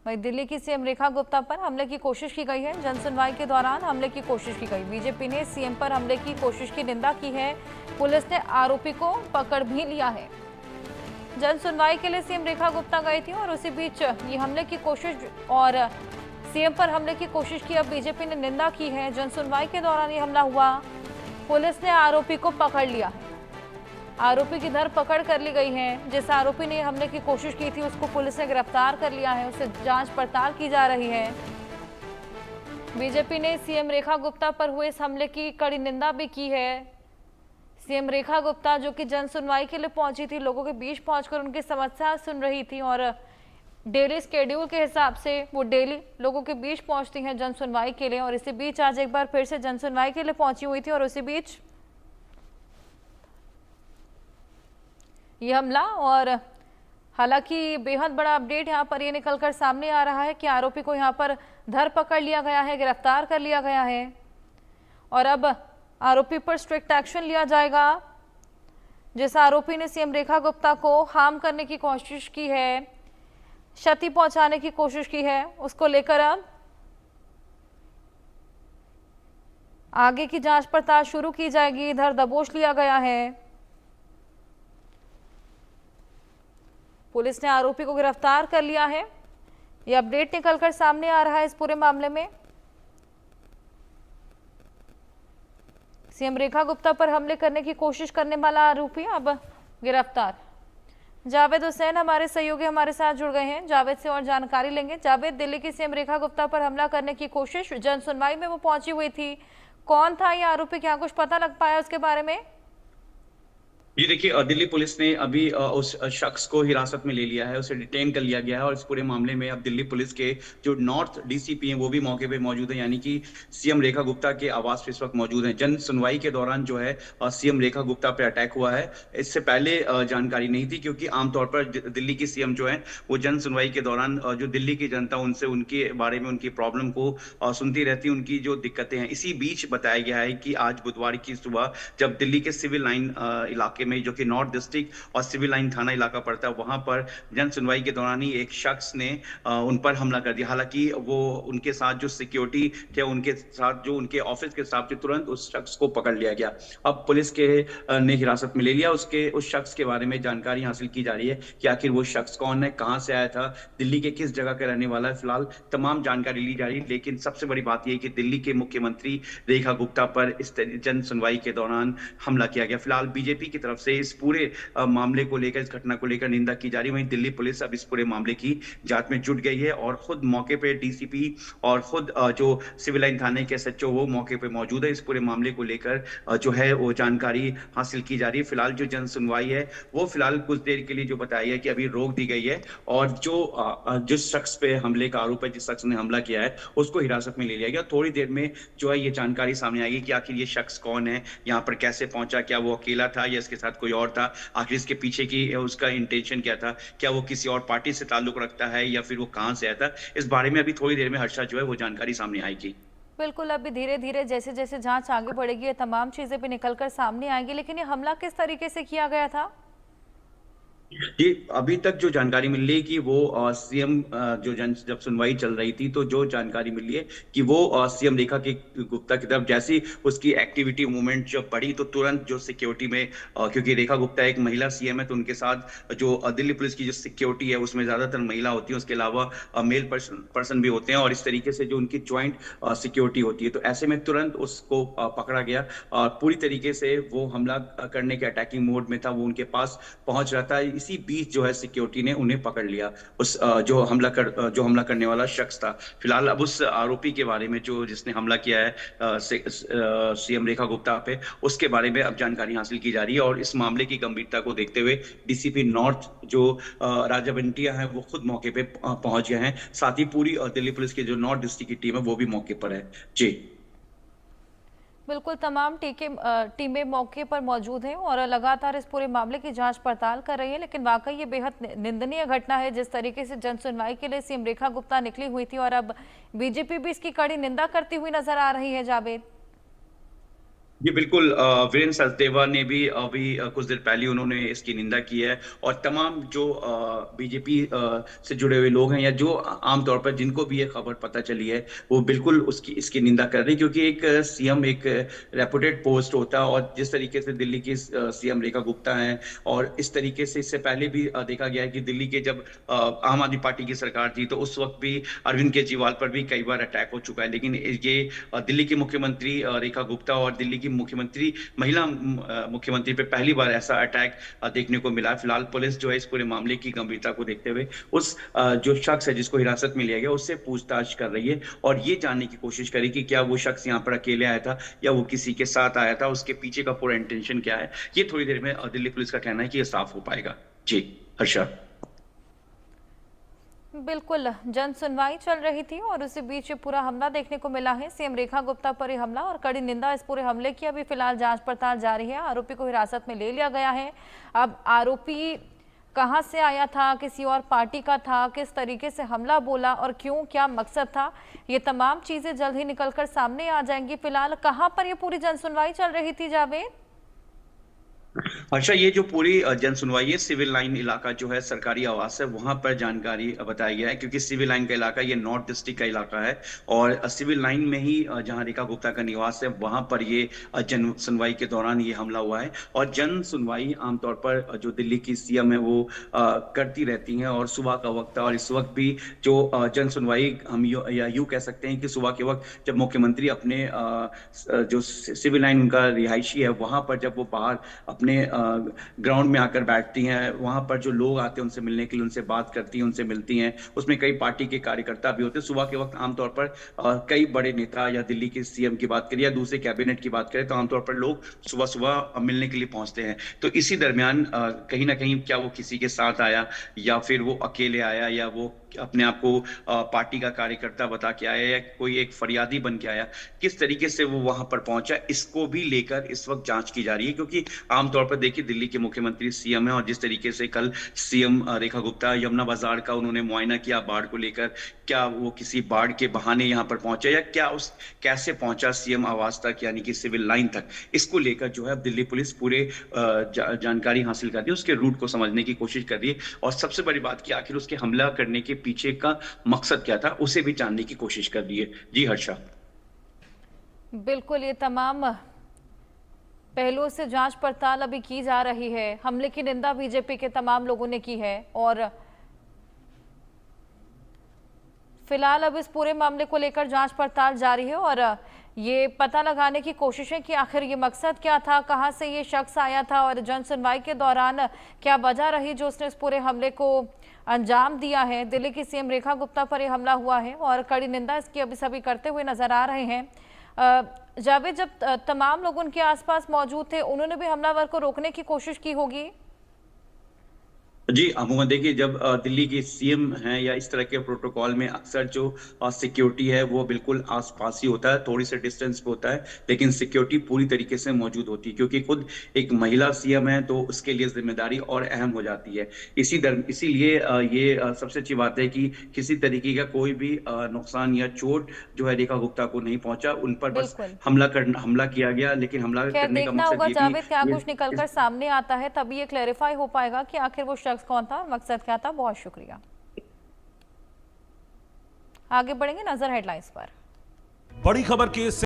वहीं दिल्ली की सीएम रेखा गुप्ता पर हमले की कोशिश की गई है। जनसुनवाई के दौरान हमले की कोशिश की गई। बीजेपी ने सीएम पर हमले की कोशिश की निंदा की है। पुलिस ने आरोपी को पकड़ भी लिया है। जनसुनवाई के लिए सीएम रेखा गुप्ता गई थी और उसी बीच ये हमले की कोशिश और सीएम पर हमले की कोशिश की। अब बीजेपी ने निंदा की है। जनसुनवाई के दौरान ये हमला हुआ। पुलिस ने आरोपी को पकड़ लिया है। आरोपी की धरपकड़ कर ली गई है। जिस आरोपी ने हमले की कोशिश की थी उसको पुलिस ने गिरफ्तार कर लिया है। उससे जांच पड़ताल की जा रही है। बीजेपी ने सीएम रेखा गुप्ता पर हुए इस हमले की कड़ी निंदा भी की है। सीएम रेखा गुप्ता जो कि जन सुनवाई के लिए पहुंची थी, लोगों के बीच पहुंचकर उनकी समस्या सुन रही थी और डेली स्केड्यूल के हिसाब से वो डेली लोगों के बीच पहुंचती हैं जन सुनवाई के लिए। और इसी बीच आज एक बार फिर से जन सुनवाई के लिए पहुंची हुई थी और उसी बीच ये हमला। और हालांकि बेहद बड़ा अपडेट यहाँ पर ये निकलकर सामने आ रहा है कि आरोपी को यहाँ पर धर पकड़ लिया गया है, गिरफ्तार कर लिया गया है और अब आरोपी पर स्ट्रिक्ट एक्शन लिया जाएगा। जिस आरोपी ने सीएम रेखा गुप्ता को हार्म करने की कोशिश की है, क्षति पहुंचाने की कोशिश की है, उसको लेकर अब आगे की जांच पड़ताल शुरू की जाएगी। इधर दबोच लिया गया है। पुलिस ने आरोपी को गिरफ्तार कर लिया है। यह अपडेट निकलकर सामने आ रहा है इस पूरे मामले में। सीएम रेखा गुप्ता पर हमले करने की कोशिश करने वाला आरोपी अब गिरफ्तार। जावेद हुसैन हमारे सहयोगी हमारे साथ जुड़ गए हैं। जावेद से और जानकारी लेंगे। जावेद, दिल्ली की सीएम रेखा गुप्ता पर हमला करने की कोशिश, जन सुनवाई में वो पहुंची हुई थी, कौन था ये आरोपी, क्या कुछ पता लग पाया उसके बारे में? जी देखिए, दिल्ली पुलिस ने अभी उस शख्स को हिरासत में ले लिया है, उसे डिटेन कर लिया गया है और इस पूरे मामले में अब दिल्ली पुलिस के जो नॉर्थ डीसीपी हैं वो भी मौके पे मौजूद हैं, यानी कि सीएम रेखा गुप्ता के आवास पे इस वक्त मौजूद हैं। जन सुनवाई के दौरान जो है सीएम रेखा गुप्ता पे अटैक हुआ है। इससे पहले जानकारी नहीं थी, क्योंकि आमतौर पर दिल्ली की सीएम जो है वो जन सुनवाई के दौरान जो दिल्ली की जनता उनसे उनके बारे में उनकी प्रॉब्लम को सुनती रहती, उनकी जो दिक्कतें हैं। इसी बीच बताया गया है कि आज बुधवार की सुबह जब दिल्ली के सिविल लाइन इलाके में, जो कि नॉर्थ डिस्ट्रिक्ट और सिविल लाइन थाना इलाका पड़ता है, वहां पर जन सुनवाई के दौरान ही एक शख्स ने उन पर हमला कर दिया। हालांकि वो उनके साथ जो सिक्योरिटी थे, उनके साथ जो उनके ऑफिस के स्टाफ थे, तुरंत उस शख्स को पकड़ लिया गया। अब पुलिस के ने हिरासत में ले लिया। उस शख्स के बारे में जानकारी हासिल की जा रही है कि आखिर वो शख्स कौन है, कहां से आया था, दिल्ली के किस जगह का रहने वाला है। फिलहाल तमाम जानकारी ली जा रही है, लेकिन सबसे बड़ी बात यह है कि दिल्ली के मुख्यमंत्री रेखा गुप्ता पर इस जन सुनवाई के दौरान हमला किया गया। फिलहाल बीजेपी की तरफ से इस पूरे मामले को लेकर, इस घटना को लेकर निंदा की जा रही है। वहीं दिल्ली पुलिस अब इस पूरे मामले की जांच में जुट गई है और खुद मौके पे डीसीपी और खुद जो सिविल लाइन थाने के एसएचओ वो मौके पे मौजूद है। इस पूरे मामले को लेकर जो है वो जानकारी हासिल की जा रही है। फिलहाल जो जन सुनवाई है वो फिलहाल कुछ देर के लिए जो बताया है कि अभी रोक दी गई है और जो जिस शख्स पे हमले का आरोप है, जिस शख्स ने हमला किया है, उसको हिरासत में ले लिया गया। थोड़ी देर में जो है ये जानकारी सामने आएगी कि आखिर ये शख्स कौन है, यहाँ पर कैसे पहुंचा, क्या वो अकेला था या इसके साथ कोई और था, आखिर इसके पीछे की उसका इंटेंशन क्या था, क्या वो किसी और पार्टी से ताल्लुक रखता है या फिर वो कहां से आया था। इस बारे में अभी थोड़ी देर में हर्षा जो है वो जानकारी सामने आएगी। बिल्कुल, अभी धीरे धीरे जैसे जैसे जांच आगे बढ़ेगी ये तमाम चीजें भी निकलकर सामने आएंगी। लेकिन ये हमला किस तरीके से किया गया था? ये अभी तक जो जानकारी मिल रही है कि वो सीएम जो जब सुनवाई चल रही थी, तो जो जानकारी मिली है कि वो सीएम रेखा के गुप्ता की तरफ जैसी उसकी एक्टिविटी मूवमेंट जब बढ़ी, तो तुरंत जो सिक्योरिटी में क्योंकि रेखा गुप्ता एक महिला सीएम है, तो उनके साथ जो दिल्ली पुलिस की जो सिक्योरिटी है उसमें ज्यादातर महिला होती है, उसके अलावा मेल पर्सन भी होते हैं और इस तरीके से जो उनकी ज्वाइंट सिक्योरिटी होती है, तो ऐसे में तुरंत उसको पकड़ा गया और पूरी तरीके से वो हमला करने के अटैकिंग मोड में था, वो उनके पास पहुंच रहा था। इसी बीच जो है सिक्योरिटी ने उन्हें पकड़ लिया, उस जो हमला करने वाला शख्स था। फिलहाल अब उस आरोपी के बारे में जो जिसने हमला किया है सीएम रेखा गुप्ता पे, उसके बारे में अब जानकारी हासिल की जा रही है और इस मामले की गंभीरता को देखते हुए डीसीपी नॉर्थ जो राजा बंटिया है वो खुद मौके पे पहुंच गए हैं। साथ ही पूरी दिल्ली पुलिस की जो नॉर्थ डिस्ट्रिक्ट की टीम है वो भी मौके पर है। जी बिल्कुल, तमाम टीमें मौके पर मौजूद हैं और लगातार इस पूरे मामले की जांच पड़ताल कर रही है। लेकिन वाकई ये बेहद निंदनीय घटना है जिस तरीके से जन सुनवाई के लिए सीएम रेखा गुप्ता निकली हुई थी और अब बीजेपी भी इसकी कड़ी निंदा करती हुई नजर आ रही है। जावेद, जी बिल्कुल, वीरेंद्र सचदेवा ने भी अभी कुछ देर पहले उन्होंने इसकी निंदा की है। और तमाम जो बीजेपी से जुड़े हुए लोग हैं, या जो आमतौर पर जिनको भी ये खबर पता चली है, वो बिल्कुल उसकी इसकी निंदा कर रहे हैं। क्योंकि एक सीएम एक रेपुटेड पोस्ट होता है, और जिस तरीके से दिल्ली की सीएम रेखा गुप्ता हैं, और इस तरीके से इससे पहले भी देखा गया है कि दिल्ली के जब आम आदमी पार्टी की सरकार थी, तो उस वक्त भी अरविंद केजरीवाल पर भी कई बार अटैक हो चुका है। लेकिन ये दिल्ली की मुख्यमंत्री रेखा गुप्ता और दिल्ली की मुख्यमंत्री महिला मुख्यमंत्री पे पहली बार ऐसा अटैक देखने को मिला है। फिलहाल पुलिस जो है इस पूरे मामले की गंभीरता को देखते हुए उस जो शख्स है जिसको हिरासत में लिया गया, उससे पूछताछ कर रही है, और ये जानने की कोशिश करी कि क्या वो शख्स यहाँ पर अकेले आया था या वो किसी के साथ आया था, उसके पीछे का पूरा इंटेंशन क्या है। ये थोड़ी देर में दिल्ली पुलिस का कहना है कि ये साफ हो पाएगा। जी हर्षा। बिल्कुल, जन सुनवाई चल रही थी और उसी बीच ये पूरा हमला देखने को मिला है। सीएम रेखा गुप्ता पर ये हमला और कड़ी निंदा इस पूरे हमले की। अभी फिलहाल जांच पड़ताल जारी है। आरोपी को हिरासत में ले लिया गया है। अब आरोपी कहां से आया था, किसी और पार्टी का था, किस तरीके से हमला बोला और क्यों, क्या मकसद था, ये तमाम चीजें जल्द ही निकलकर सामने आ जाएंगी। फिलहाल कहां पर ये पूरी जन सुनवाई चल रही थी जावेद? अच्छा, ये जो पूरी जन सुनवाई है, सिविल लाइन इलाका जो है सरकारी आवास है, वहां पर जानकारी बताया गया है। क्योंकि सिविल लाइन का इलाका ये नॉर्थ डिस्ट्रिक्ट का इलाका है, और सिविल लाइन में ही जहां रेखा गुप्ता का निवास है, वहां पर ये जन सुनवाई के दौरान ये हमला हुआ है। और जन सुनवाई आमतौर पर जो दिल्ली की सीएम है वो करती रहती हैं, और सुबह का वक्त है, और इस वक्त भी जो जन सुनवाई हम यूं कह सकते हैं कि सुबह के वक्त जब मुख्यमंत्री अपने जो सिविल लाइन उनका रिहायशी है, वहां पर जब वो बाहर अपने ग्राउंड में आकर बैठती हैं, वहां पर जो लोग आते हैं उनसे मिलने के लिए, उनसे बात करती हैं, उनसे मिलती हैं। उसमें कई पार्टी के कार्यकर्ता भी होते हैं। सुबह के वक्त आमतौर पर कई बड़े नेता, या दिल्ली के सीएम की बात करें या दूसरे कैबिनेट की बात करें, तो आमतौर पर लोग सुबह सुबह मिलने के लिए पहुंचते हैं। तो इसी दरमियान कहीं ना कहीं क्या वो किसी के साथ आया, या फिर वो अकेले आया, या वो अपने आप को पार्टी का कार्यकर्ता बता के आया, या कोई एक फरियादी बन के आया, किस तरीके से वो वहां पर पहुंचा, इसको भी लेकर इस वक्त जांच की जा रही है। क्योंकि आमतौर पर देखिए, दिल्ली के मुख्यमंत्री सीएम है, और जिस तरीके से कल सीएम रेखा गुप्ता यमुना बाजार का उन्होंने मुआयना किया बाढ़ को लेकर, क्या वो किसी बाढ़ के बहाने यहां पर पहुंचा, या क्या उस कैसे पहुंचा सीएम आवास तक, यानी कि सिविल लाइन तक, इसको लेकर जो है अब दिल्ली पुलिस पूरे जानकारी हासिल कर रही है, उसके रूट को समझने की कोशिश कर रही है। और सबसे बड़ी बात कि आखिर उसके हमला करने के पीछे का मकसद क्या था, उसे भी जानने की कोशिश कर रही है। जी हर्षा। बिल्कुल, ये तमाम पहलुओं से जांच पड़ताल अभी की जा रही है। हमले की निंदा बीजेपी के तमाम लोगों ने की है और फिलहाल अब इस पूरे मामले को लेकर जांच पड़ताल जारी है और ये पता लगाने की कोशिशें कि आखिर ये मकसद क्या था, कहां से ये शख्स आया था और जन सुनवाई के दौरान क्या वजह रही जो उसने इस पूरे हमले को अंजाम दिया है। दिल्ली की सीएम रेखा गुप्ता पर यह हमला हुआ है और कड़ी निंदा इसकी अभी सभी करते हुए नजर आ रहे हैं। जावेद, जब तमाम लोग उनके आसपास मौजूद थे, उन्होंने भी हमलावर को रोकने की कोशिश की होगी? जी अमूमन देखिए, जब दिल्ली के सीएम हैं या इस तरह के प्रोटोकॉल में अक्सर जो सिक्योरिटी है वो बिल्कुल आसपास ही होता है, थोड़ी से डिस्टेंस पे होता है, लेकिन सिक्योरिटी पूरी तरीके से मौजूद होती है। क्योंकि खुद एक महिला सीएम है, तो उसके लिए जिम्मेदारी और अहम हो जाती है। इसीलिए ये सबसे अच्छी बात है कि किसी तरीके का कोई भी नुकसान या चोट जो है रेखा गुप्ता को नहीं पहुंचा। उन पर बस बिल्कुल। हमला किया गया, लेकिन हमला खैर, करने का देखना मकसद होगा ये जावेद क्या भी कुछ निकलकर सामने आता है, तभी ये क्लैरिफाई हो पाएगा कि आखिर वो शख्स कौन था, मकसद क्या था। बहुत शुक्रिया। आगे बढ़ेंगे, नजर हेडलाइंस पर। बड़ी खबर के